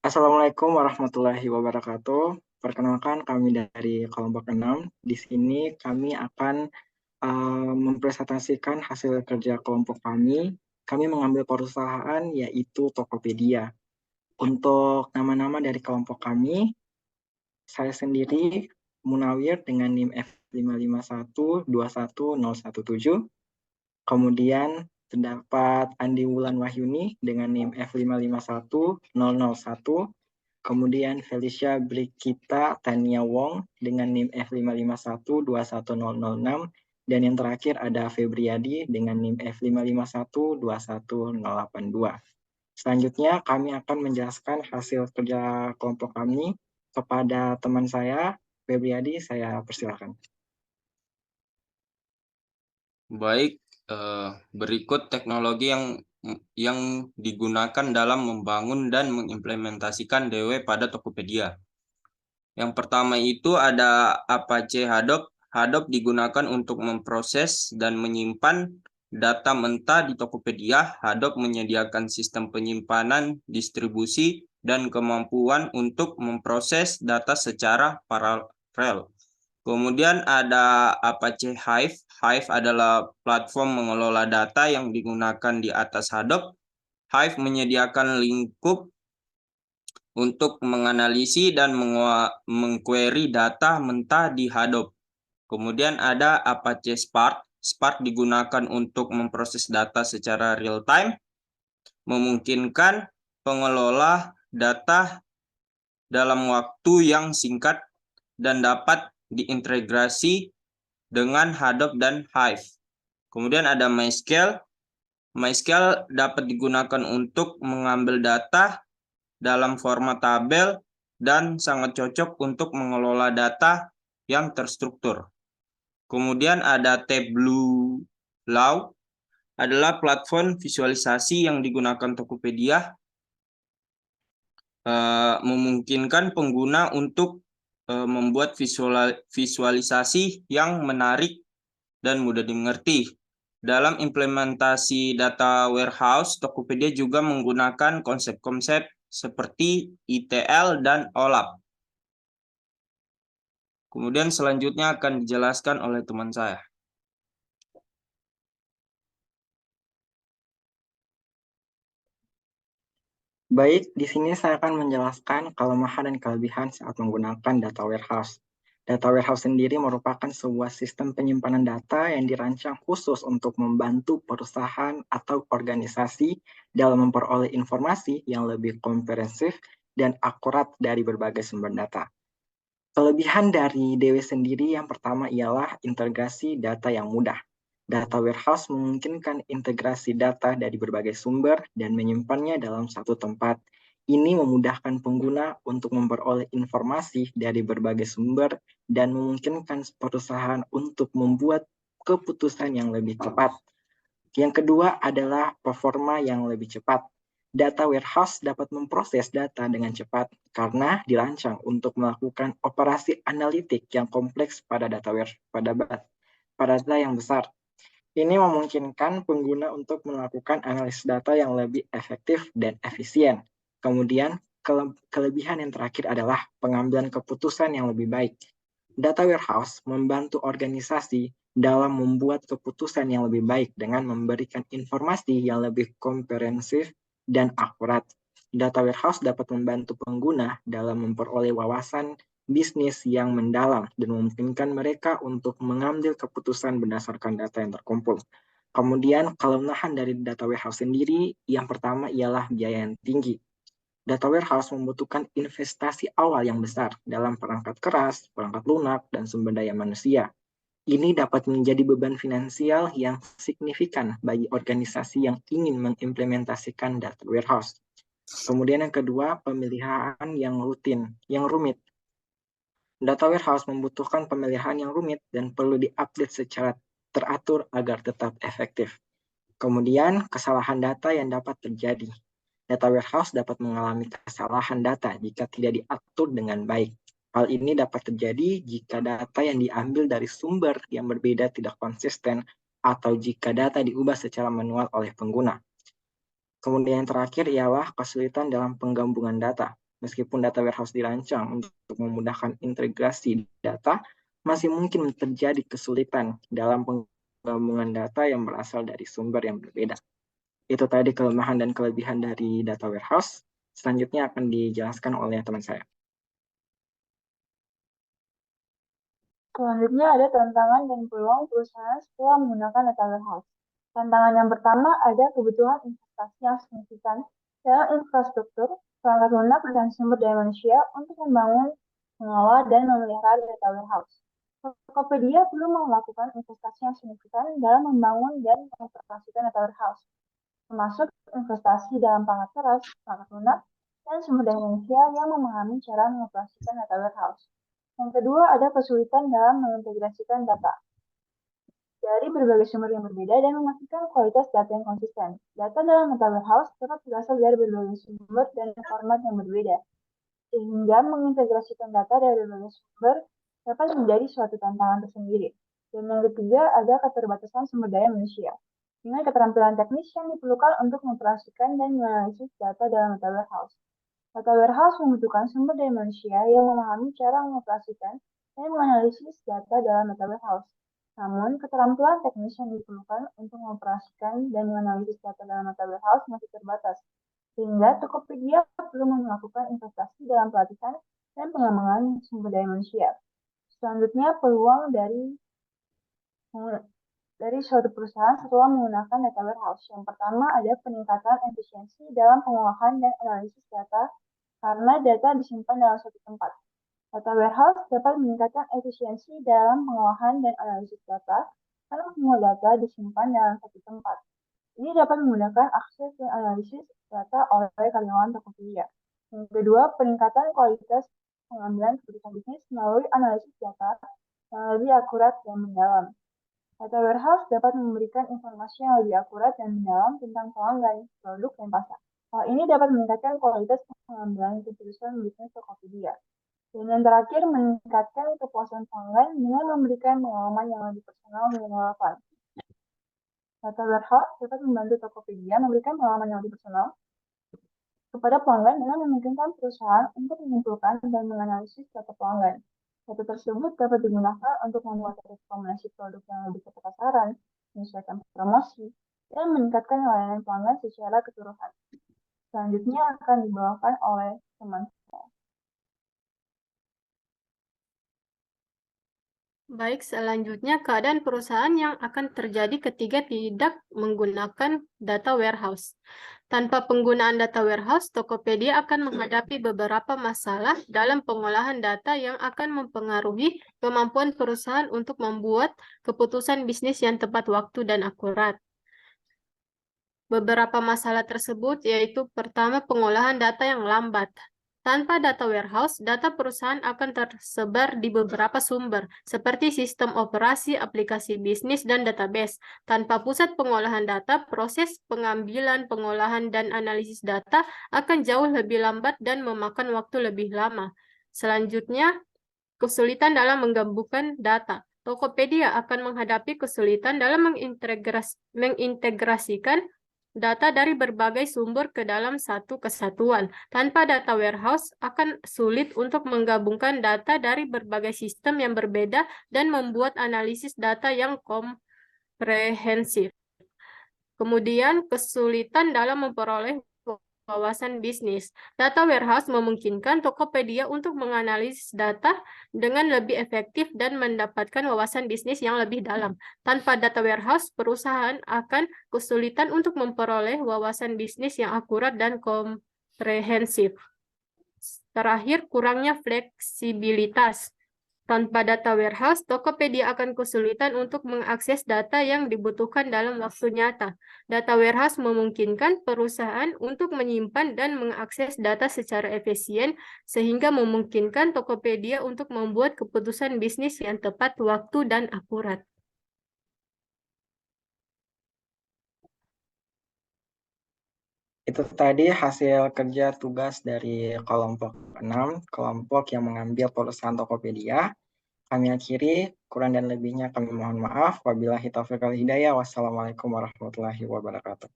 Assalamualaikum warahmatullahi wabarakatuh. Perkenalkan kami dari kelompok 6. Di sini kami akan mempresentasikan hasil kerja kelompok kami. Kami mengambil perusahaan yaitu Tokopedia. Untuk nama-nama dari kelompok kami, saya sendiri Munawir dengan NIM F5512117. Kemudian terdapat Andi Wulan Wahyuni dengan NIM F5510001. Kemudian Felicia Brikita Tania Wong dengan NIM F551210006. Dan yang terakhir ada Febriadi dengan NIM F551218082. Selanjutnya kami akan menjelaskan hasil kerja kelompok kami kepada teman saya, Febriadi. Saya persilakan. Baik, berikut teknologi yang digunakan dalam membangun dan mengimplementasikan DW pada Tokopedia. Yang pertama itu ada Apache Hadoop. Hadoop digunakan untuk memproses dan menyimpan data mentah di Tokopedia. Hadoop menyediakan sistem penyimpanan, distribusi, dan kemampuan untuk memproses data secara paralel. Kemudian ada Apache Hive. Hive adalah platform mengelola data yang digunakan di atas Hadoop. Hive menyediakan lingkup untuk menganalisis dan mengquery data mentah di Hadoop. Kemudian ada Apache Spark. Spark digunakan untuk memproses data secara real-time, memungkinkan pengelola data dalam waktu yang singkat dan dapat diintegrasi dengan Hadoop dan Hive. Kemudian ada MySQL. MySQL dapat digunakan untuk mengambil data dalam format tabel dan sangat cocok untuk mengelola data yang terstruktur. Kemudian ada Tableau adalah platform visualisasi yang digunakan Tokopedia, memungkinkan pengguna untuk membuat visualisasi yang menarik dan mudah dimengerti. Dalam implementasi data warehouse, Tokopedia juga menggunakan konsep-konsep seperti ETL dan OLAP. Kemudian selanjutnya akan dijelaskan oleh teman saya. Baik, di sini saya akan menjelaskan kelemahan dan kelebihan saat menggunakan data warehouse. Data warehouse sendiri merupakan sebuah sistem penyimpanan data yang dirancang khusus untuk membantu perusahaan atau organisasi dalam memperoleh informasi yang lebih komprehensif dan akurat dari berbagai sumber data. Kelebihan dari DW sendiri yang pertama ialah integrasi data yang mudah. Data warehouse memungkinkan integrasi data dari berbagai sumber dan menyimpannya dalam satu tempat. Ini memudahkan pengguna untuk memperoleh informasi dari berbagai sumber dan memungkinkan perusahaan untuk membuat keputusan yang lebih cepat. Yang kedua adalah performa yang lebih cepat. Data warehouse dapat memproses data dengan cepat karena dirancang untuk melakukan operasi analitik yang kompleks pada data yang besar. Ini memungkinkan pengguna untuk melakukan analisis data yang lebih efektif dan efisien. Kemudian, kelebihan yang terakhir adalah pengambilan keputusan yang lebih baik. Data warehouse membantu organisasi dalam membuat keputusan yang lebih baik dengan memberikan informasi yang lebih komprehensif dan akurat. Data warehouse dapat membantu pengguna dalam memperoleh wawasan bisnis yang mendalam dan memungkinkan mereka untuk mengambil keputusan berdasarkan data yang terkumpul. Kemudian, kelemahan dari data warehouse sendiri, yang pertama ialah biaya yang tinggi. Data warehouse membutuhkan investasi awal yang besar dalam perangkat keras, perangkat lunak, dan sumber daya manusia. Ini dapat menjadi beban finansial yang signifikan bagi organisasi yang ingin mengimplementasikan data warehouse. Kemudian yang kedua, pemeliharaan yang rumit. Data warehouse membutuhkan pemeliharaan yang rumit dan perlu diupdate secara teratur agar tetap efektif. Kemudian, kesalahan data yang dapat terjadi. Data warehouse dapat mengalami kesalahan data jika tidak diatur dengan baik. Hal ini dapat terjadi jika data yang diambil dari sumber yang berbeda tidak konsisten atau jika data diubah secara manual oleh pengguna. Kemudian yang terakhir ialah kesulitan dalam penggabungan data. Meskipun data warehouse dirancang untuk memudahkan integrasi data, masih mungkin terjadi kesulitan dalam penggabungan data yang berasal dari sumber yang berbeda. Itu tadi kelemahan dan kelebihan dari data warehouse. Selanjutnya akan dijelaskan oleh teman saya. Selanjutnya ada tantangan dan peluang perusahaan setelah menggunakan data warehouse. Tantangan yang pertama ada kebutuhan investasi yang signifikan dalam infrastruktur, perangkat lunak, dan sumber daya manusia untuk membangun, mengelola, dan memelihara data warehouse. Tokopedia perlu melakukan investasi yang signifikan dalam membangun dan mengoperasikan data warehouse, termasuk investasi dalam perangkat keras, perangkat lunak, dan sumber daya manusia yang memahami cara mengoperasikan data warehouse. Yang kedua, ada kesulitan dalam mengintegrasikan data dari berbagai sumber yang berbeda dan memastikan kualitas data yang konsisten. Data dalam data warehouse dapat berasal dari berbagai sumber dan format yang berbeda, sehingga mengintegrasikan data dari berbagai sumber dapat menjadi suatu tantangan tersendiri. Dan yang ketiga, ada keterbatasan sumber daya manusia, dengan keterampilan teknis yang diperlukan untuk mengoperasikan dan menganalisis data dalam data warehouse. Data warehouse membutuhkan sumber daya manusia yang memahami cara mengoperasikan dan menganalisis data dalam data warehouse. Namun, keterampilan teknis yang diperlukan untuk mengoperasikan dan menganalisis data dalam data warehouse masih terbatas, sehingga Tokopedia perlu melakukan investasi dalam pelatihan dan pengembangan sumber daya manusia. Selanjutnya, peluang dari suatu perusahaan setelah menggunakan data warehouse. Yang pertama ada peningkatan efisiensi dalam pengolahan dan analisis data karena data disimpan dalam satu tempat. Data warehouse dapat meningkatkan efisiensi dalam pengolahan dan analisis data karena semua data disimpan dalam satu tempat. Ini dapat memudahkan akses dan analisis data oleh karyawan Tokopedia. Yang kedua, peningkatan kualitas pengambilan keputusan bisnis melalui analisis data yang lebih akurat dan mendalam. Data warehouse dapat memberikan informasi yang lebih akurat dan mendalam tentang pelanggan, produk, dan pasar. Hal ini dapat meningkatkan kualitas pengambilan keputusan bisnis Tokopedia. Dan yang terakhir, meningkatkan kepuasan pelanggan dengan memberikan pengalaman yang lebih personal dan relevan. Data warehouse dapat membantu Tokopedia memberikan pengalaman yang lebih personal kepada pelanggan dengan memungkinkan perusahaan untuk mengumpulkan dan menganalisis data pelanggan. Data tersebut dapat digunakan untuk membuat rekomendasi produk yang lebih tepat sasaran, menyesuaikan promosi, dan meningkatkan layanan pelanggan secara keseluruhan. Selanjutnya akan dibawakan oleh teman saya. Baik, selanjutnya keadaan perusahaan yang akan terjadi ketika tidak menggunakan data warehouse. Tanpa penggunaan data warehouse, Tokopedia akan menghadapi beberapa masalah dalam pengolahan data yang akan mempengaruhi kemampuan perusahaan untuk membuat keputusan bisnis yang tepat waktu dan akurat. Beberapa masalah tersebut yaitu pertama, pengolahan data yang lambat. Tanpa data warehouse, data perusahaan akan tersebar di beberapa sumber, seperti sistem operasi, aplikasi bisnis, dan database. Tanpa pusat pengolahan data, proses pengambilan, pengolahan, dan analisis data akan jauh lebih lambat dan memakan waktu lebih lama. Selanjutnya, kesulitan dalam menggabungkan data. Tokopedia akan menghadapi kesulitan dalam mengintegrasikan data dari berbagai sumber ke dalam satu kesatuan. Tanpa data warehouse, akan sulit untuk menggabungkan data dari berbagai sistem yang berbeda dan membuat analisis data yang komprehensif. Kemudian, kesulitan dalam memperoleh wawasan bisnis. Data warehouse memungkinkan Tokopedia untuk menganalisis data dengan lebih efektif dan mendapatkan wawasan bisnis yang lebih dalam. Tanpa data warehouse, perusahaan akan kesulitan untuk memperoleh wawasan bisnis yang akurat dan komprehensif. Terakhir, kurangnya fleksibilitas. Tanpa data warehouse, Tokopedia akan kesulitan untuk mengakses data yang dibutuhkan dalam waktu nyata. Data warehouse memungkinkan perusahaan untuk menyimpan dan mengakses data secara efisien, sehingga memungkinkan Tokopedia untuk membuat keputusan bisnis yang tepat waktu dan akurat. Itu tadi hasil kerja tugas dari kelompok 6, kelompok yang mengambil perusahaan Tokopedia. Kami akhiri, kurang dan lebihnya kami mohon maaf. Wabillahi taufiq wal hidayah. Wassalamualaikum warahmatullahi wabarakatuh.